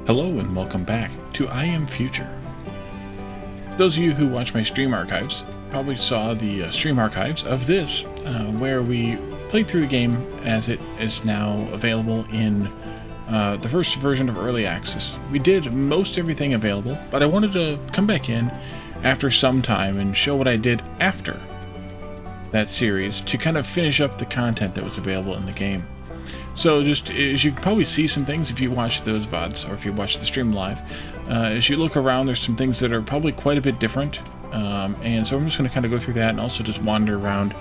Hello and welcome back to I Am Future. Those of you who watch my stream archives probably saw the stream archives of this, where we played through the game as it is now available in the first version of Early Access. We did most everything available, but I wanted to come back in after some time and show what I did after that series to kind of finish up the content that was available in the game. So just as you can probably see some things if you watch those VODs or if you watch the stream live, as you look around, there's some things that are probably quite a bit different. And so I'm just going to kind of go through that and also just wander around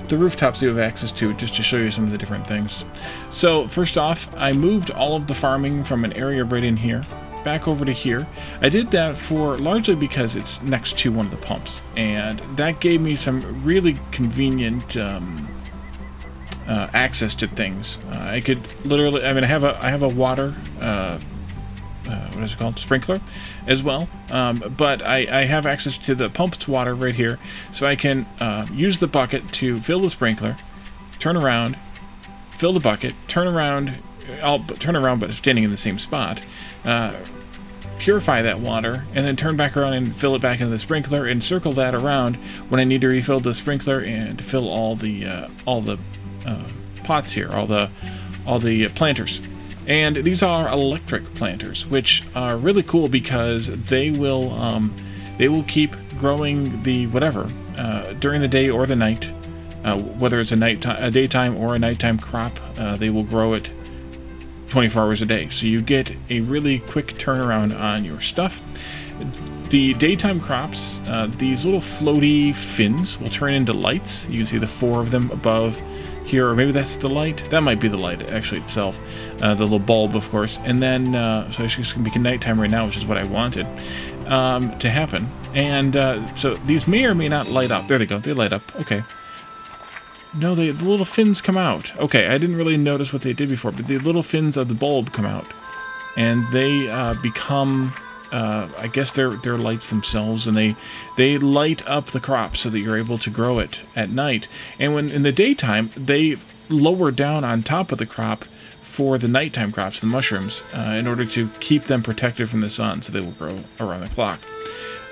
the rooftops that you have access to just to show you some of the different things. So first off, I moved all of the farming from an area right in here back over to here. I did that for largely because it's next to one of the pumps, and that gave me some really convenient access to things. I could literally, I mean, I have a water, what is it called, sprinkler as well, but I have access to the pump's water right here, so I can use the bucket to fill the sprinkler, turn around, fill the bucket, turn around, but standing in the same spot, purify that water, and then turn back around and fill it back into the sprinkler and circle that around when I need to refill the sprinkler and fill all the pots here, all the planters. And these are electric planters, which are really cool because they will keep growing the whatever during the day or the night, whether it's a daytime or a nighttime crop. They will grow it 24 hours a day, so you get a really quick turnaround on your stuff. The daytime crops, these little floaty fins will turn into lights. You can see the 4 of them above here, or maybe that's the light. That might be the light actually itself, the little bulb, of course. And then so it's just gonna be nighttime right now, which is what I wanted to happen. And so these may or may not light up. There they go, they light up. Okay. No, the little fins come out. Okay, I didn't really notice what they did before, but the little fins of the bulb come out, and they become I guess they're lights themselves, and they light up the crop so that you're able to grow it at night. And when in the daytime, they lower down on top of the crop for the nighttime crops, the mushrooms, in order to keep them protected from the sun, so they will grow around the clock.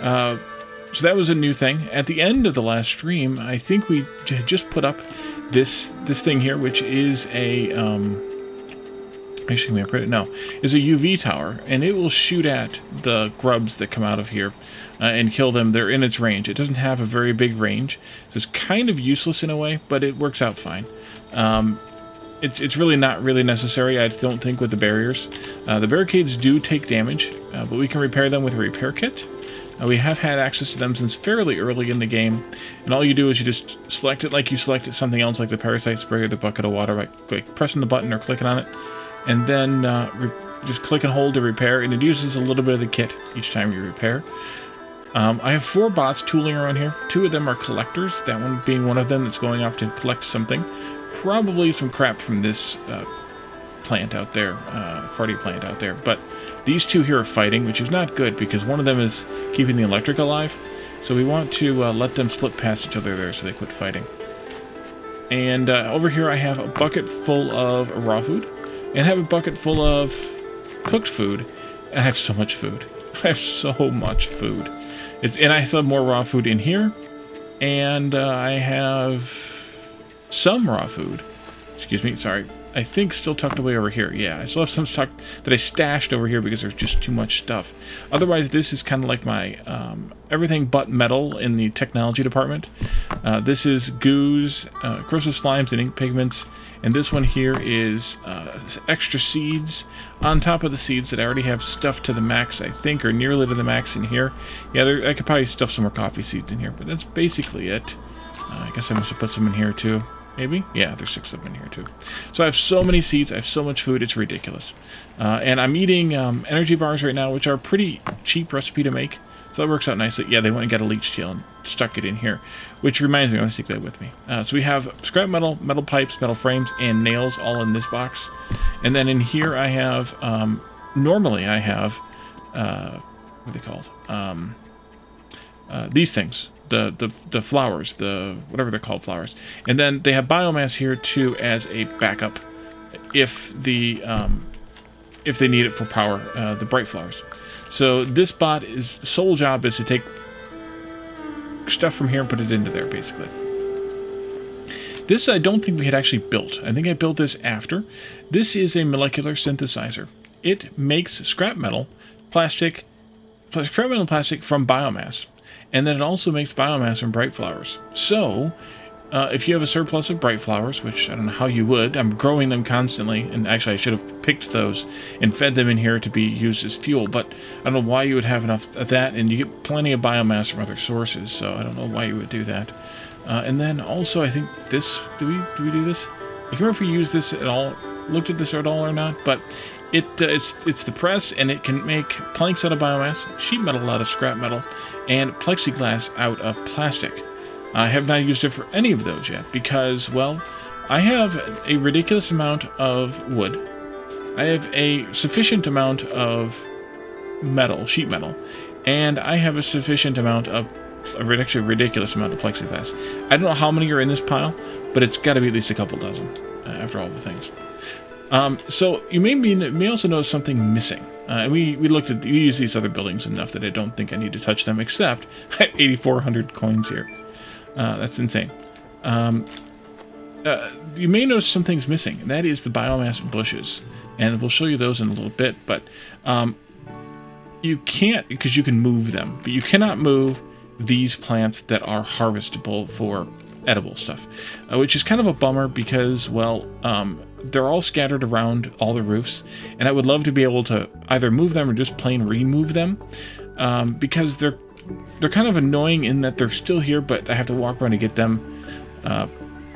So that was a new thing. At the end of the last stream, I think we had just put up this thing here, which is a actually, is a UV tower, and it will shoot at the grubs that come out of here and kill them. They're in its range. It doesn't have a very big range, so it's kind of useless in a way, but it works out fine. It's really not really necessary, I don't think, with the barriers. The barricades do take damage, but we can repair them with a repair kit. We have had access to them since fairly early in the game, and all you do is you just select it like you selected something else, like the parasite spray or the bucket of water, by pressing the button or clicking on it, and then just click and hold to repair, and it uses a little bit of the kit each time you repair. I have 4 bots tooling around here. 2 of them are collectors, that one being one of them that's going off to collect something. Probably some crap from this plant out there, farty plant out there, but these 2 here are fighting, which is not good because one of them is keeping the electric alive, so we want to let them slip past each other there so they quit fighting. And over here I have a bucket full of raw food, and I have a bucket full of cooked food, and I have so much food. I have so much food. And I still have more raw food in here, and I have some raw food. Excuse me, sorry. I think still tucked away over here. Yeah, I still have some stuff that I stashed over here because there's just too much stuff. Otherwise, this is kind of like my everything but metal in the technology department. This is goos, corrosive slimes, and ink pigments. And this one here is extra seeds on top of the seeds that I already have stuffed to the max, I think, or nearly to the max in here. Yeah, I could probably stuff some more coffee seeds in here, but that's basically it. I guess I must have put some in here too. Maybe? Yeah, there's 6 of them in here too. So I have so many seeds, I have so much food, it's ridiculous. And I'm eating energy bars right now, which are a pretty cheap recipe to make. So that works out nicely. Yeah, they went and got a leech tail and stuck it in here. Which reminds me, I want to take that with me. So we have scrap metal, metal pipes, metal frames, and nails all in this box. And then in here I have, normally I have, what are they called? These things. The flowers, whatever they're called, flowers. And then they have biomass here too as a backup if the if they need it for power, the bright flowers. So this bot's sole job is to take stuff from here and put it into there, basically. This I don't think we had actually built. I think I built this after. This is a molecular synthesizer. It makes scrap metal, plastic from biomass. And then it also makes biomass from bright flowers. So, if you have a surplus of bright flowers, which I don't know how you would, I'm growing them constantly, and actually I should have picked those and fed them in here to be used as fuel, but I don't know why you would have enough of that, and you get plenty of biomass from other sources, so I don't know why you would do that. And then also, I think this, do we do this? I can't remember if we used this at all, looked at this at all or not, but it's the press, and it can make planks out of biomass, sheet metal out of scrap metal, and plexiglass out of plastic. I have not used it for any of those yet because, well, I have a ridiculous amount of wood. I have a sufficient amount of metal, sheet metal, and I have a sufficient amount of, actually a ridiculous amount of plexiglass. I don't know how many are in this pile, but it's got to be at least a couple dozen after all the things. So you may also notice something missing. We use these other buildings enough that I don't think I need to touch them, except I have 8,400 coins here. That's insane. You may notice some things missing, and that is the biomass bushes. And we'll show you those in a little bit, but you can't, because you can move them, but you cannot move these plants that are harvestable for edible stuff, which is kind of a bummer because, well, they're all scattered around all the roofs, and I would love to be able to either move them or just plain remove them, because they're kind of annoying in that they're still here, but I have to walk around to get them,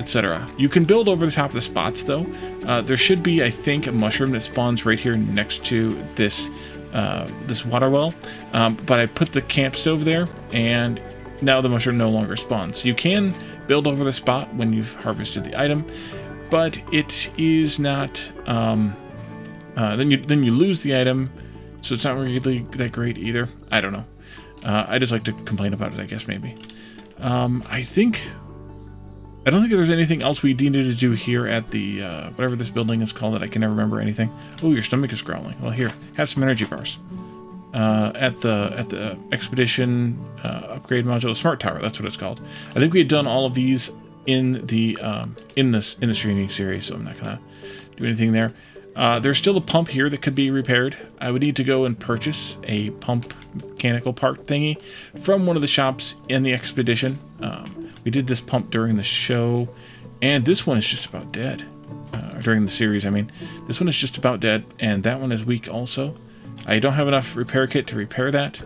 etc. You can build over the top of the spots, though. There should be, I think, a mushroom that spawns right here next to this water well, but I put the camp stove there, and now the mushroom no longer spawns. So you can build over the spot when you've harvested the item, but it is not, then you lose the item, so it's not really that great either. I don't know. I just like to complain about it, I guess, maybe. I don't think there's anything else we needed to do here at the, whatever this building is called that I can never remember anything. Oh, your stomach is growling. Well, here, have some energy bars. At the expedition upgrade module, smart tower, that's what it's called. I think we had done all of these in the streaming series, so I'm not gonna do anything there. There's still a pump here that could be repaired. I would need to go and purchase a pump mechanical part thingy from one of the shops in the expedition. We did this pump during the show, and this one is just about dead. During the series, I mean. This one is just about dead, and that one is weak also. I don't have enough repair kit to repair that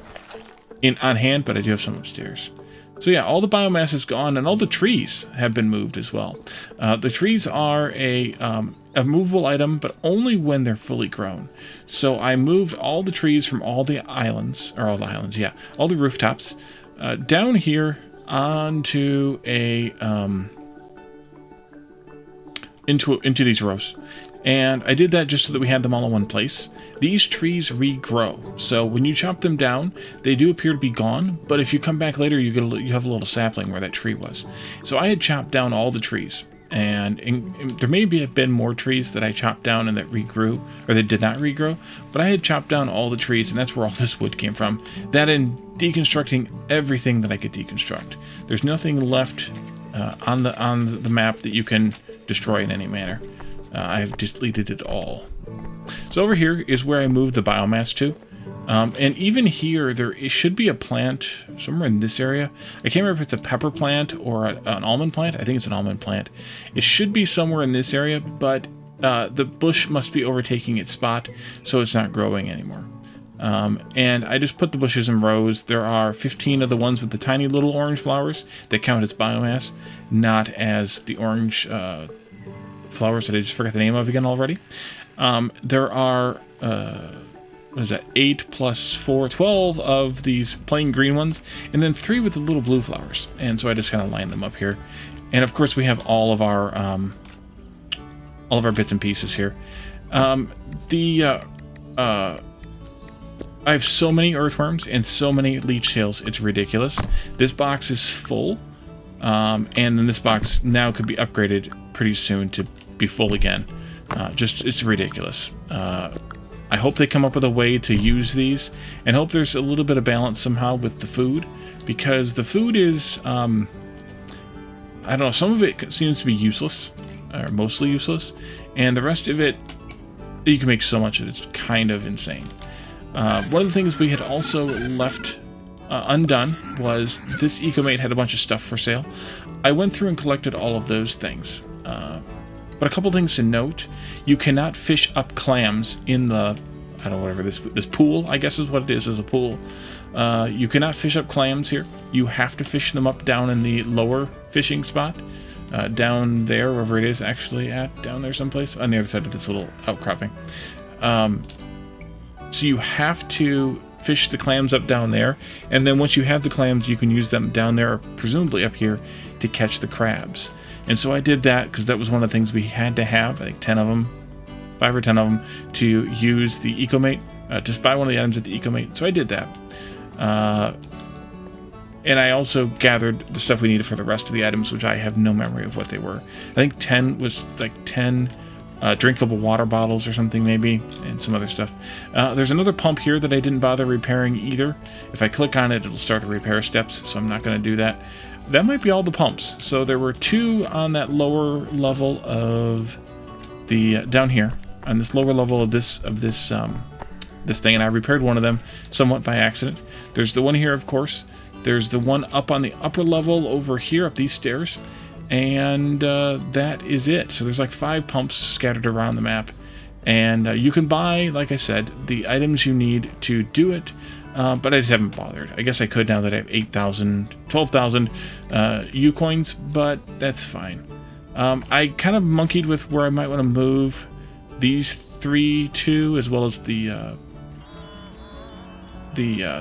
on hand, but I do have some upstairs. So yeah, all the biomass is gone, and all the trees have been moved as well. The trees are a movable item, but only when they're fully grown. So I moved all the trees from all the rooftops, down here onto into these rows. And I did that just so that we had them all in one place. These trees regrow, so when you chop them down, they do appear to be gone, but if you come back later, you have a little sapling where that tree was. So I had chopped down all the trees, and there may have been more trees that I chopped down and that regrew, or that did not regrow, but I had chopped down all the trees, and that's where all this wood came from. That and deconstructing everything that I could deconstruct. There's nothing left on the map that you can destroy in any manner. I have deleted it all. So over here is where I moved the biomass to. And even here, there should be a plant somewhere in this area. I can't remember if it's a pepper plant or an almond plant. I think it's an almond plant. It should be somewhere in this area, but the bush must be overtaking its spot, so it's not growing anymore. And I just put the bushes in rows. There are 15 of the ones with the tiny little orange flowers that count as biomass, not as the orange flowers that I just forgot the name of again already. There are, 8 plus 4, 12 of these plain green ones, and then 3 with the little blue flowers. And so I just kind of line them up here. And of course we have all of our bits and pieces here. I have so many earthworms and so many leech tails, it's ridiculous. This box is full, and then this box now could be upgraded pretty soon to be full again. It's ridiculous. I hope they come up with a way to use these, and hope there's a little bit of balance somehow with the food, because the food is, I don't know, some of it seems to be useless, or mostly useless, and the rest of it, you can make so much of it, it's kind of insane. One of the things we had also left undone was this EcoMate had a bunch of stuff for sale. I went through and collected all of those things. But a couple things to note: you cannot fish up clams in the, I don't know, whatever this pool, I guess is what it is a pool. You cannot fish up clams here. You have to fish them up down in the lower fishing spot, down there, wherever it is actually at, down there someplace, on the other side of this little outcropping. So you have to fish the clams up down there, and then once you have the clams, you can use them down there, or presumably up here, to catch the crabs. And so I did that because that was one of the things we had to have, I think 10 of them, 5 or 10 of them, to use the EcoMate, just buy one of the items at the EcoMate. So I did that. And I also gathered the stuff we needed for the rest of the items, which I have no memory of what they were. I think 10 was like 10 drinkable water bottles or something maybe, and some other stuff. There's another pump here that I didn't bother repairing either. If I click on it, it'll start the repair steps, so I'm not going to do that. That might be all the pumps. So there were 2 on that lower level of the, down here, on this lower level of this thing, and I repaired one of them somewhat by accident. There's the one here, of course. There's the one up on the upper level over here, up these stairs. And that is it. So there's like 5 pumps scattered around the map. And you can buy, like I said, the items you need to do it. But I just haven't bothered. I guess I could now that I have 8,000, 12,000 U-coins, but that's fine. I kind of monkeyed with where I might want to move these 3 to, as well as the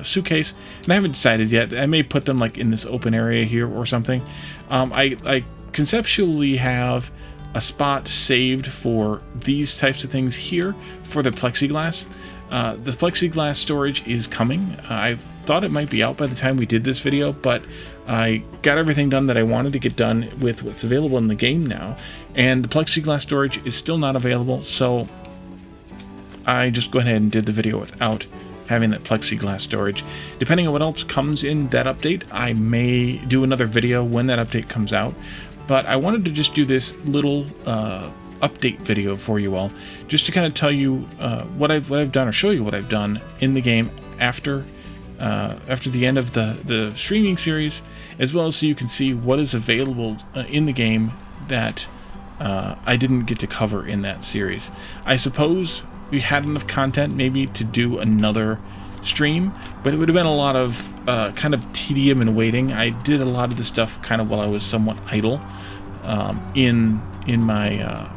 suitcase, and I haven't decided yet. I may put them like in this open area here or something. I conceptually have a spot saved for these types of things here for the plexiglass. The plexiglass storage is coming. I thought it might be out by the time we did this video, but I got everything done that I wanted to get done with what's available in the game now, and the plexiglass storage is still not available, so I just went ahead and did the video without having that plexiglass storage. Depending on what else comes in that update, I may do another video when that update comes out, but I wanted to just do this little update video for you all, just to kind of tell you what I've done, or show you what I've done in the game after the end of the streaming series, as well as so you can see what is available in the game that I didn't get to cover in that series. I suppose we had enough content maybe to do another stream, but it would have been a lot of kind of tedium and waiting. I did a lot of this stuff kind of while I was somewhat idle in my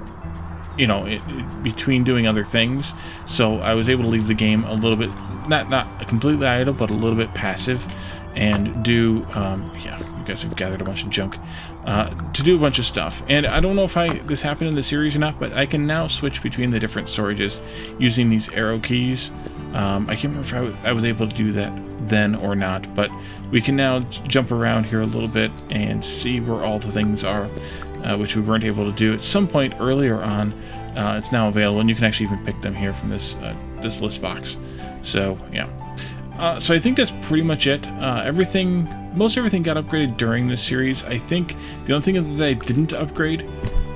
between doing other things, so I was able to leave the game a little bit not completely idle, but a little bit passive, and do yeah, you guys have gathered a bunch of junk to do a bunch of stuff. And I don't know if this happened in the series or not, but I can now switch between the different storages using these arrow keys. I can't remember if I was able to do that then or not, but we can now jump around here a little bit and see where all the things are, which we weren't able to do at some point earlier on. It's now available, and you can actually even pick them here from this list box. So yeah, so I think that's pretty much it. Most everything got upgraded during this series. I think the only thing that I didn't upgrade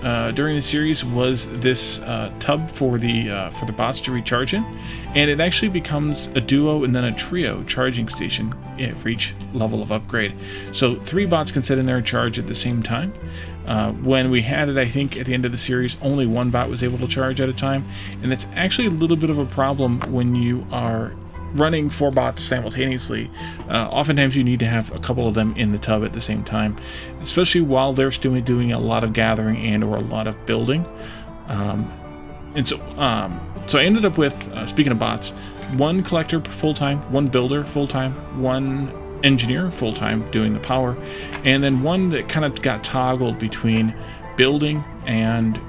during the series was this tub for the bots to recharge in, and it actually becomes a duo and then a trio charging station for each level of upgrade. So 3 bots can sit in there and charge at the same time. When we had it, I think at the end of the series, only 1 bot was able to charge at a time, and that's actually a little bit of a problem when you are running 4 bots simultaneously. Oftentimes you need to have a couple of them in the tub at the same time, especially while they're still doing a lot of gathering and or a lot of building. So I ended up with, speaking of bots, 1 collector full-time, 1 builder full-time, 1 engineer full-time doing the power, and then 1 that kind of got toggled between building and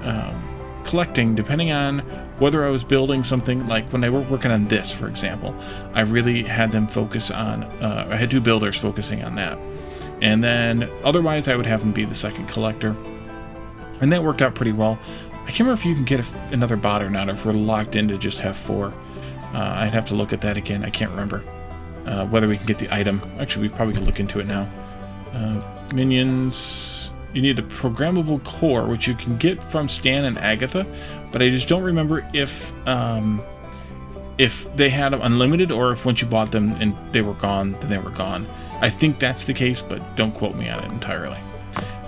collecting, depending on whether I was building something. Like when they were working on this, for example, I really had them focus on, I had 2 builders focusing on that, and then otherwise I would have them be the second collector, and that worked out pretty well. I can't remember if you can get another bot or not, or if we're locked in to just have 4. I'd have to look at that again. I can't remember whether we can get the item. Actually, we probably could look into it now. Minions. You need the programmable core, which you can get from Stan and Agatha, but I just don't remember if they had them unlimited, or if once you bought them and they were gone, then they were gone. I think that's the case, but don't quote me on it entirely.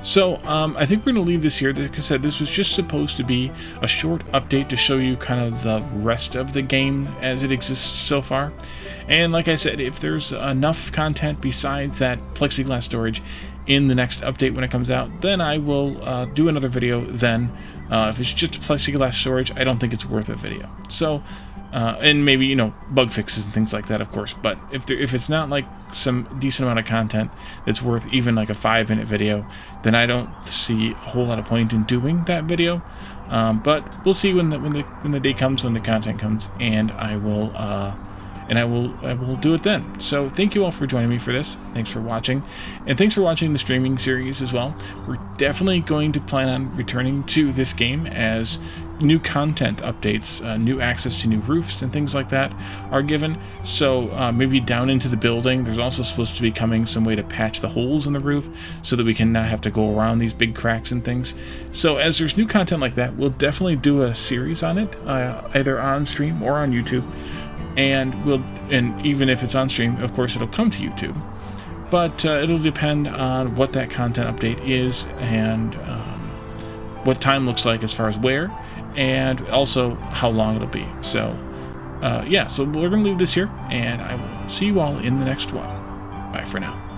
So, I think we're going to leave this here. Like I said, this was just supposed to be a short update to show you kind of the rest of the game as it exists so far. And like I said, if there's enough content besides that plexiglass storage in the next update when it comes out, then I will do another video then. If it's just plexiglass storage, I don't think it's worth a video. So, and maybe, you know, bug fixes and things like that, of course. But if it's not like some decent amount of content that's worth even like a 5-minute video, then I don't see a whole lot of point in doing that video. But we'll see when the day comes, when the content comes, and I will do it then. So thank you all for joining me for this. Thanks for watching, and thanks for watching the streaming series as well. We're definitely going to plan on returning to this game as new content updates, new access to new roofs and things like that are given. So maybe down into the building, there's also supposed to be coming some way to patch the holes in the roof so that we can not have to go around these big cracks and things. So as there's new content like that, we'll definitely do a series on it, either on stream or on YouTube. And even if it's on stream, of course, it'll come to YouTube. But it'll depend on what that content update is, and what time looks like as far as where, and also how long it'll be. So, yeah, so we're going to leave this here, and I will see you all in the next one. Bye for now.